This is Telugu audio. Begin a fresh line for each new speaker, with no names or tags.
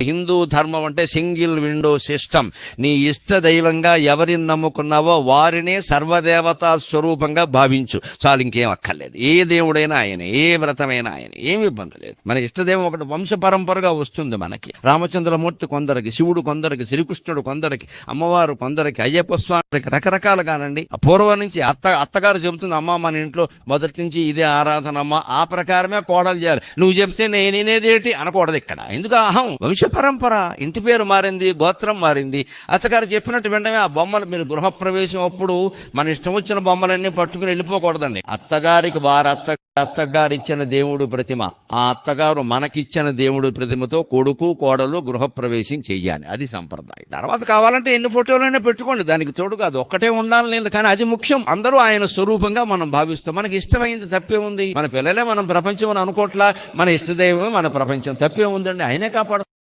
హిందూ ధర్మం అంటే సింగిల్ విండో సిస్టమ్. నీ ఇష్ట దైవంగా ఎవరిని నమ్ముకున్నావో వారినే సర్వదేవతా స్వరూపంగా భావించు చాలు, ఇంకేం అక్కర్లేదు. ఏ దేవుడైనా ఆయన, ఏ వ్రతమైనా ఆయన, ఏమి ఇబ్బంది లేదు. మన ఇష్టదైవం ఒకటి వంశ పరంపరగా వస్తుంది మనకి. రామచంద్రమూర్తి కొందరికి, శివుడు కొందరికి, శ్రీకృష్ణుడు కొందరికి, అమ్మవారు కొందరికి, అయ్యప్ప స్వామికి, రకరకాలుగానండి. పూర్వం నుంచి అత్తగారు చెబుతుంది, అమ్మ మన ఇంట్లో మొదటి నుంచి ఇదే ఆరాధన అమ్మ, ఆ ప్రకారమే కోడలు చేయాలి. నువ్వు చెప్తే నేనేదేటి అనకూడదు ఇక్కడ. ఎందుకు? అహం, వంశ పరంపర. ఇంటి పేరు మారింది, గోత్రం మారింది. అత్తగారు చెప్పినట్టు వెంటనే ఆ బొమ్మలు, మీరు గృహప్రవేశం అప్పుడు మన ఇష్టం వచ్చిన బొమ్మలన్నీ పట్టుకుని వెళ్ళిపోకూడదండి. అత్తగారికి అత్తగారు ఇచ్చిన దేవుడు ప్రతిమ, ఆ అత్తగారు మనకిచ్చిన దేవుడు ప్రతిమతో కొడుకు కోడలు గృహప్రవేశం చెయ్యాలి. అది సంప్రదాయం. తర్వాత కావాలంటే ఎన్ని ఫోటోలైనా పెట్టుకోండి, దానికి తోడు కాదు, ఒక్కటే ఉండాలి లేదు, కానీ అది ముఖ్యం. అందరూ ఆయన స్వరూపంగా మనం భావిస్తాం. మనకి ఇష్టమైంది తప్పే ఉంది. మన పిల్లలే మనం ప్రపంచం అని అనుకోవట్లా, మన ఇష్టదైవం మన ప్రపంచం. తప్పే ఉందండి, ఆయనే కాపాడు.